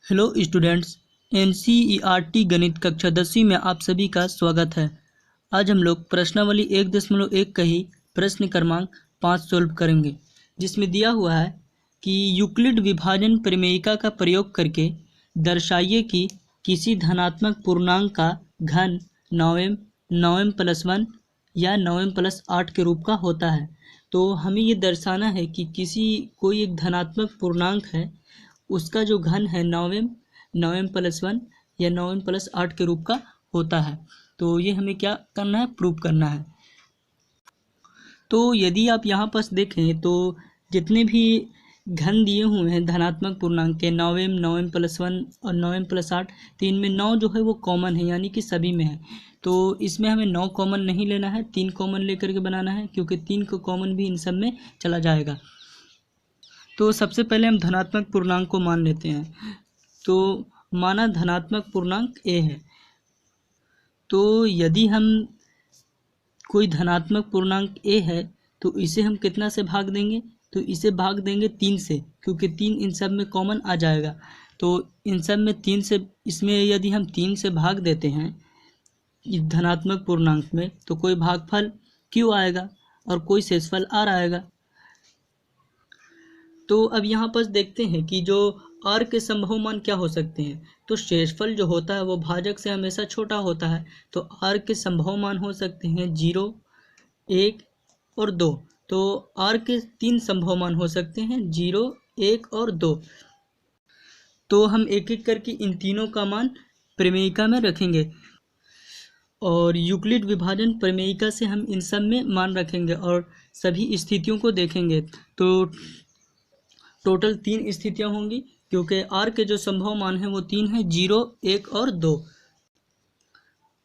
Hello students, NCERT गणित कक्षा 10वीं में आप सभी का स्वागत है। आज हम लोग प्रश्नावली 1.1 का ही प्रश्न क्रमांक 5 सोल्व करेंगे, जिसमें दिया हुआ है कि यूक्लिड विभाजन प्रमेयिका का प्रयोग करके दर्शाइए कि किसी धनात्मक पूर्णांक का घन 9m+1 या 9m+8 के रूप का होता है। तो हमें ये दर्शाना है कि कोई एक धनात्मक पूर्णांक है, उसका जो घन है 9m+1 या 9m+8 के रूप का होता है। तो ये हमें क्या करना है, प्रूव करना है। तो यदि आप यहाँ पास देखें तो जितने भी घन दिए हुए हैं धनात्मक पूर्णांक के 9m, 9m+1 और 9m+8, तो इनमें 9 जो है वो कॉमन है, यानी कि सभी में है। तो इसमें हमें 9 कॉमन नहीं लेना है, 3 कॉमन लेकर के बनाना है, क्योंकि 3 को कॉमन भी इन सब में चला जाएगा। तो सबसे पहले हम धनात्मक पूर्णांक को मान लेते हैं। तो माना धनात्मक पूर्णांक a है। तो यदि हम कोई धनात्मक पूर्णांक a है तो इसे हम कितना से भाग देंगे, तो इसे भाग देंगे 3 से, क्योंकि 3 इन सब में कॉमन आ जाएगा। तो इन सब में 3 से, इसमें यदि हम 3 से भाग देते हैं इस धनात्मक पूर्णांक में, तो कोई भागफल q आएगा और कोई शेषफल r आएगा। तो अब यहाँ पर देखते हैं कि जो r के संभव मान क्या हो सकते हैं। तो शेषफल जो होता है वो भाजक से हमेशा छोटा होता है, तो r के संभव मान हो सकते हैं 0, 1 और 2। तो r के 3 संभव मान हो सकते हैं, 0, 1 और 2। तो हम एक एक करके इन तीनों का मान प्रमेयिका में रखेंगे और यूक्लिड विभाजन प्रमेयिका से हम इन सब में मान रखेंगे और सभी स्थितियों को देखेंगे। तो टोटल 3 स्थितियां होंगी, क्योंकि r के जो संभव मान है वो 3 है, 0, 1 और 2।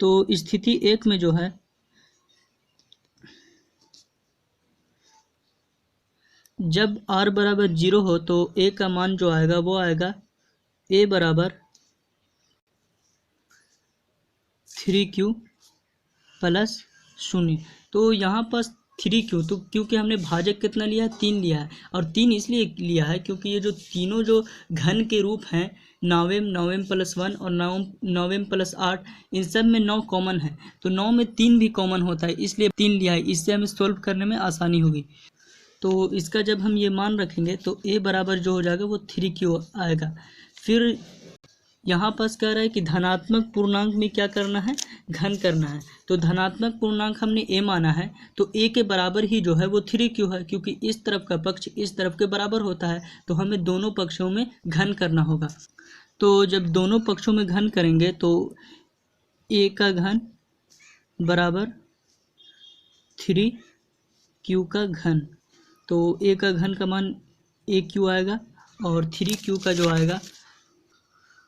तो स्थिति 1 में जो है जब r बराबर 0 हो तो a का मान जो आएगा वो आएगा a बराबर 3q + 0। तो यहाँ पर 3q, तो क्योंकि हमने भाजक कितना लिया है, 3 लिया है, और 3 इसलिए लिया है क्योंकि ये जो तीनों जो घन के रूप हैं 9m, 9m+1 और 9m+8, इन सब में 9 कॉमन है। तो 9 में 3 भी कॉमन होता है, इसलिए 3 लिया है। इससे हमें सोल्व करने में आसानी होगी। तो इसका जब हम ये मान रखेंगे तो a बराबर जो हो जाएगा वो 3q आएगा। फिर यहाँ पास कह रहा है कि धनात्मक पूर्णांक में क्या करना है, घन करना है। तो धनात्मक पूर्णांक हमने a माना है, तो a के बराबर ही जो है वो 3q है, क्योंकि इस तरफ का पक्ष इस तरफ के बराबर होता है। तो हमें दोनों पक्षों में घन करना होगा। तो जब दोनों पक्षों में घन करेंगे तो a का घन बराबर 3q का घन। तो a का घन का मान aq आएगा और 3q का जो आएगा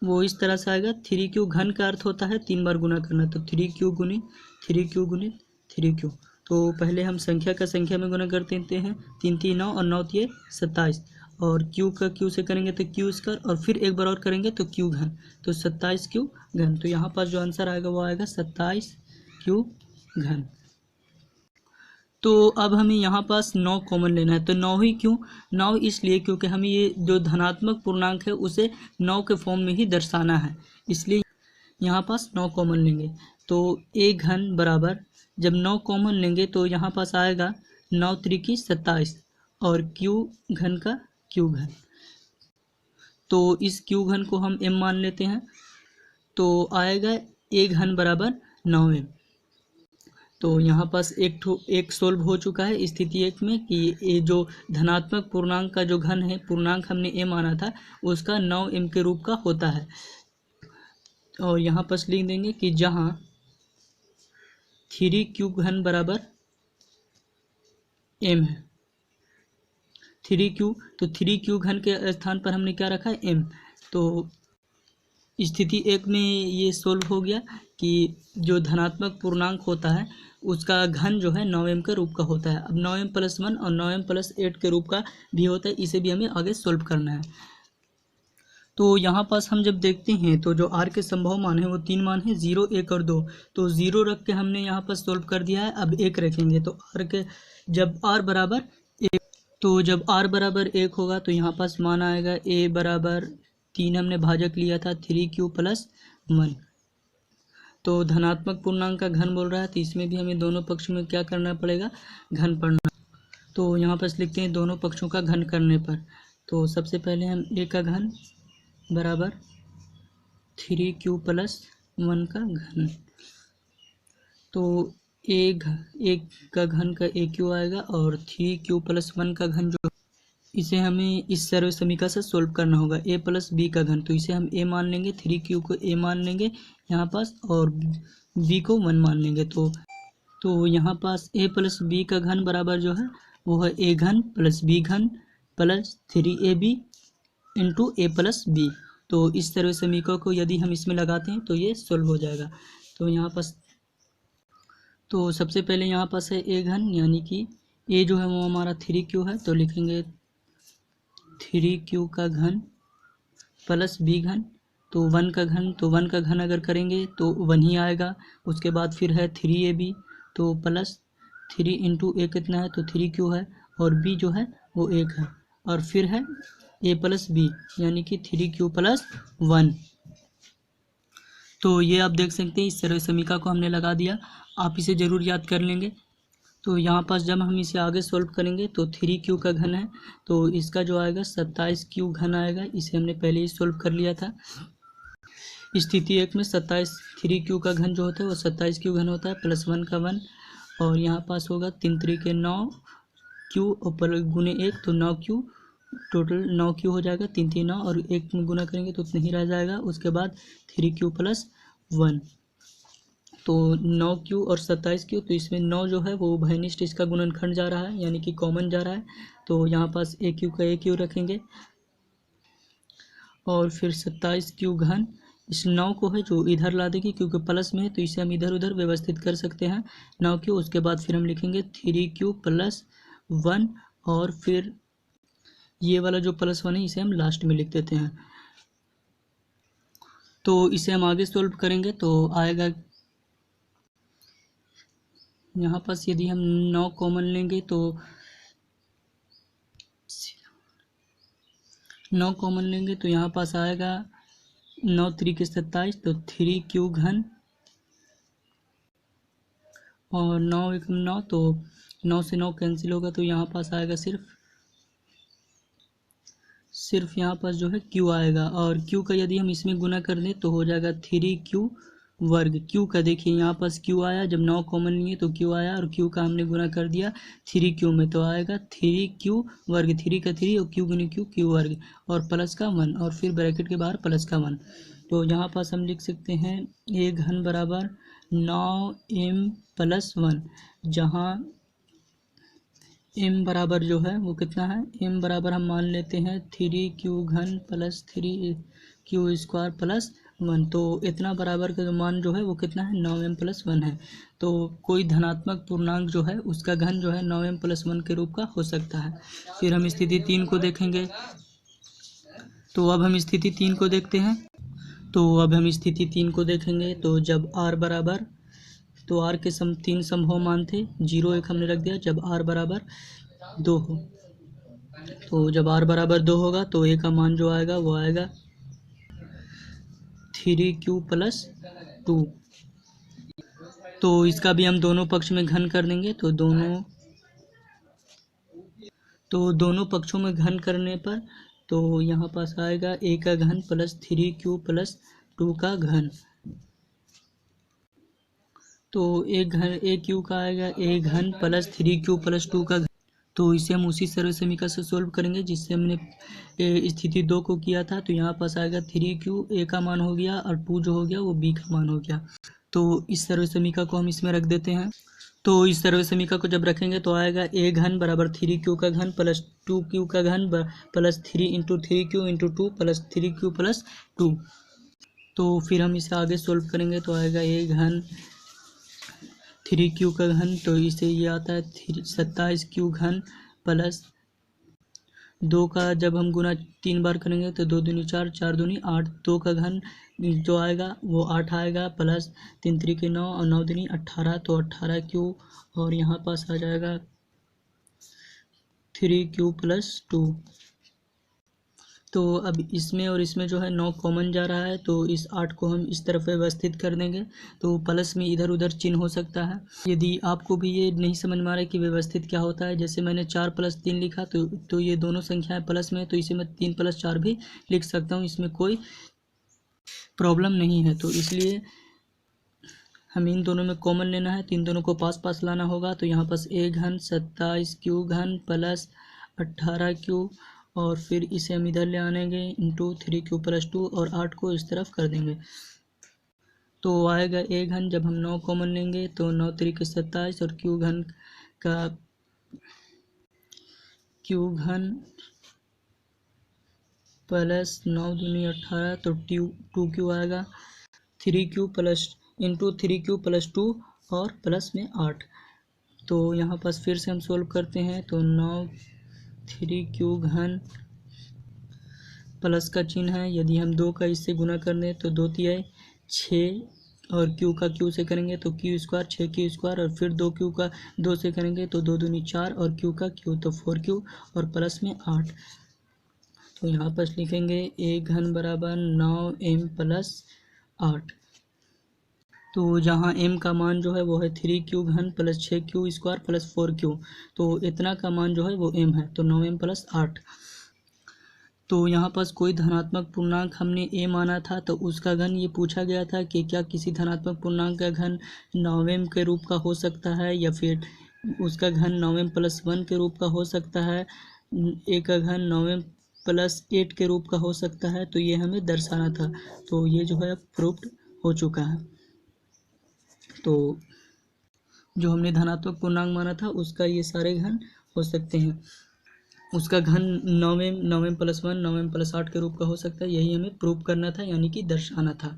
वो इस तरह से आएगा। 3q घन का अर्थ होता है 3 बार गुना करना, तो 3q गुणित 3q गुणित 3q। तो पहले हम संख्या का संख्या में गुना कर देते हैं, 3 3 9 और 9 3 27, और q का q से करेंगे तो q स्क्वायर, और फिर एक बार और करेंगे तो q घन, तो 27q घन। तो यहाँ पास जो आंसर आएगा वो आएगा 27q घन। तो अब हमें यहाँ पास 9 कॉमन लेना है। तो 9 ही क्यों, 9 इसलिए क्योंकि हमें ये जो धनात्मक पूर्णांक है उसे 9 के फॉर्म में ही दर्शाना है, इसलिए यहाँ पास 9 कॉमन लेंगे। तो a घन बराबर, जब 9 कॉमन लेंगे तो यहाँ पास आएगा 9 त्रिकी 27 और q घन का q घन। तो इस q घन को हम m मान लेते हैं, तो आएगा a घन बराबर 9m। तो यहाँ पास एक सोल्व हो चुका है स्थिति 1 में कि ये जो धनात्मक पूर्णांक का जो घन है, पूर्णांक हमने a माना था, उसका 9m के रूप का होता है। और यहाँ पास लिख देंगे कि जहाँ 3q घन बराबर m है, 3q, तो 3q घन के स्थान पर हमने क्या रखा है, m। तो स्थिति 1 में ये सोल्व हो गया कि जो धनात्मक पूर्णांक होता है उसका घन जो है 9m के रूप का होता है। अब 9m+1 और 9m+8 के रूप का भी होता है, इसे भी हमें आगे सोल्व करना है। तो यहाँ पास हम जब देखते हैं तो जो r के संभव मान है वो 3 मान है, 0, 1 और 2। तो 0 रख के हमने यहाँ पर सोल्व कर दिया है। अब 1 रखेंगे तो जब r बराबर 1, तो जब r बराबर 1 होगा तो यहाँ पास मान आएगा a बराबर 3 हमने भाजक लिया था 3q प्लस 1। तो धनात्मक पूर्णांक का घन बोल रहा है, तो इसमें भी हमें दोनों पक्ष में क्या करना पड़ेगा, घन पढ़ना। तो यहाँ पर लिखते हैं दोनों पक्षों का घन करने पर। तो सबसे पहले हम a का घन बराबर 3q प्लस 1 का घन। तो एक का घन का aq आएगा और 3q प्लस 1 का घन जो, इसे हमें इस सर्व समीकरण से सोल्व करना होगा। a प्लस b का घन, तो इसे हम a मान लेंगे, 3q को a मान लेंगे यहाँ पास, और b को 1 मान लेंगे। तो यहाँ पास a प्लस b का घन बराबर जो है वो है a घन प्लस b घन plus 3ab into a plus b। तो इस सर्व समीकरण को यदि हम इसमें लगाते हैं तो ये सोल्व हो जाएगा। तो यहाँ पास, तो सबसे पहले यहाँ पास है a घन, यानी कि a जो है वो हमारा 3q है, तो लिखेंगे 3q का घन प्लस b घन। तो 1 का घन, तो 1 का घन अगर करेंगे तो 1 ही आएगा। उसके बाद फिर है 3ab, तो प्लस 3 इंटू a कितना है, तो 3q है, और b जो है वो 1 है, और फिर है a प्लस b यानी कि 3q प्लस 1। तो ये आप देख सकते हैं इस सर्व समीकरण को हमने लगा दिया। आप इसे ज़रूर याद कर लेंगे। तो यहाँ पास जब हम इसे आगे सॉल्व करेंगे तो 3q का घन है, तो इसका जो आएगा 27q घन आएगा। इसे हमने पहले ही सॉल्व कर लिया था। स्थिति 1 में 3q का घन जो होता है वो 27q घन होता है, प्लस 1 का 1, और यहाँ पास होगा 3 3 9q और गुने 1, तो 9q, टोटल 9q हो जाएगा, 3 3 9, और 1 में गुना करेंगे तो उतना ही रह जाएगा। उसके बाद 3q प्लस 1, तो 9q और 27q, तो इसमें 9 जो है वो उभयनिष्ठ इसका गुणनखंड जा रहा है, यानी कि कॉमन जा रहा है। तो यहाँ पास aq का aq रखेंगे, और फिर 27q घन इस 9 को है जो इधर ला देंगे, क्योंकि प्लस में है तो इसे हम इधर उधर व्यवस्थित कर सकते हैं 9q। उसके बाद फिर हम लिखेंगे 3q प्लस 1, और फिर ये वाला जो प्लस 1 है इसे हम लास्ट में लिख देते हैं। तो इसे हम आगे सॉल्व करेंगे तो आएगा, यहाँ पास यदि हम 9 कॉमन लेंगे तो 9 कॉमन लेंगे तो यहाँ पास आएगा 9 3 27, तो 3q घन, और 9 1 9, तो 9 से 9 कैंसिल होगा, तो यहाँ पास आएगा सिर्फ यहाँ पास जो है q आएगा, और q का यदि हम इसमें गुना कर दें तो हो जाएगा 3q वर्ग। q का देखिए यहाँ पास q आया, जब 9 कॉमन लिए तो q आया, और q का हमने गुना कर दिया 3q में, तो आएगा 3q वर्ग, 3 का 3 और q गुने q वर्ग, और प्लस का 1, और फिर ब्रैकेट के बाहर प्लस का 1। तो यहाँ पास हम लिख सकते हैं a घन बराबर 9m प्लस 1, जहाँ m बराबर जो है वो कितना है, m बराबर हम मान लेते हैं 3q घन प्लस 3q स्क्वायर प्लस 1। तो इतना बराबर का मान जो है वो कितना है, 9m प्लस 1 है। तो कोई धनात्मक पूर्णांक जो है उसका घन जो है 9m प्लस 1 के रूप का हो सकता है। फिर हम स्थिति 3 को देखेंगे। तो अब हम स्थिति 3 को देखते हैं। तो जब r बराबर, तो r के 3 संभव मान थे, 0 1 हमने रख दिया जब r बराबर 2 हो। तो जब r बराबर 2 होगा तो a का मान जो आएगा वो आएगा 3q प्लस 2। तो इसका भी हम दोनों पक्ष में घन कर देंगे। तो दोनों पक्षों में घन करने पर तो यहाँ पास आएगा a का घन प्लस 3q प्लस 2 का घन। तो a क्यू का आएगा a घन प्लस 3q प्लस 2 का घन। तो इसे हम उसी सर्व समीकरण से सोल्व करेंगे जिससे हमने स्थिति 2 को किया था। तो यहाँ पास आएगा 3q a का मान हो गया, और 2 जो हो गया वो b का मान हो गया। तो इस सर्व समीकरण को हम इसमें रख देते हैं। तो इस सर्व समीकरण को जब रखेंगे तो आएगा a घन बराबर 3q का घन प्लस 2q का घन plus 3 into 3q into 2 plus 3q plus 2। तो फिर हम इसे आगे सोल्व करेंगे तो आएगा a घन 3q का घन, तो इसे ये आता है 27q घन प्लस 2 का जब हम गुना 3 बार करेंगे तो 2 दूनी 4 4 दूनी 8, 2 का घन जो आएगा वो 8 आएगा, प्लस 3 3 के 9 और 9 दूनी 18, तो 18q, और यहाँ पास आ जाएगा 3q प्लस 2। तो अब इसमें और इसमें जो है 9 कॉमन जा रहा है, तो इस 8 को हम इस तरफ व्यवस्थित कर देंगे, तो प्लस में इधर उधर चिन्ह हो सकता है। यदि आपको भी ये नहीं समझ में आ रहा है कि व्यवस्थित क्या होता है, जैसे मैंने 4 + 3 लिखा, तो ये दोनों संख्याएं प्लस में है, तो इसे मैं 3 + 4 भी लिख सकता हूँ, इसमें कोई प्रॉब्लम नहीं है। तो इसलिए हमें इन दोनों में कॉमन लेना है, तो इन दोनों को पास पास लाना होगा। तो यहाँ पास a घन 27q घन प्लस 18q, और फिर इसे हम इधर ले आनेंगे इंटू 3q + 2, और 8 को इस तरफ कर देंगे, तो आएगा a घन। जब हम 9 कॉमन लेंगे तो 9 × 3 = 27, और q घन का q घन प्लस 9 दूनी 18, तो 2q आएगा। 3q + इंटू 3q + 2 और प्लस में 8। तो यहाँ पास फिर से हम सोल्व करते हैं, तो 9 3q घन प्लस का चिन्ह है, यदि हम 2 का इससे गुना कर दें तो 2 × 6, और q का q से करेंगे तो q² 6q², और फिर 2q का 2 से करेंगे तो 2 दूनी 4, और q का q तो 4q, और प्लस में 8। तो यहाँ पर लिखेंगे a घन बराबर 9m + 8। तो जहाँ m का मान जो है वो है 3q घन प्लस 6q² प्लस 4q, तो इतना का मान जो है वो m है, तो 9m + 8। तो यहाँ पास कोई धनात्मक पूर्णांक हमने a माना था, तो उसका घन ये पूछा गया था कि क्या किसी धनात्मक पूर्णांक का घन 9m के रूप का हो सकता है, या फिर उसका घन 9m + 1 के रूप का हो सकता है, a का घन 9m + 8 के रूप का हो सकता है। तो ये हमें दर्शाना था, तो ये जो है प्रूव्ड हो चुका है। तो जो हमने धनात्मक पूर्णांक माना था उसका ये सारे घन हो सकते हैं, उसका घन 9m + 1 9m + 8 के रूप का हो सकता है, यही हमें प्रूव करना था, यानी कि दर्शाना था।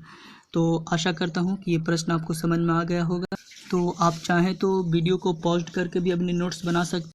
तो आशा करता हूँ कि ये प्रश्न आपको समझ में आ गया होगा। तो आप चाहें तो वीडियो को पॉज करके भी अपने नोट्स बना सकते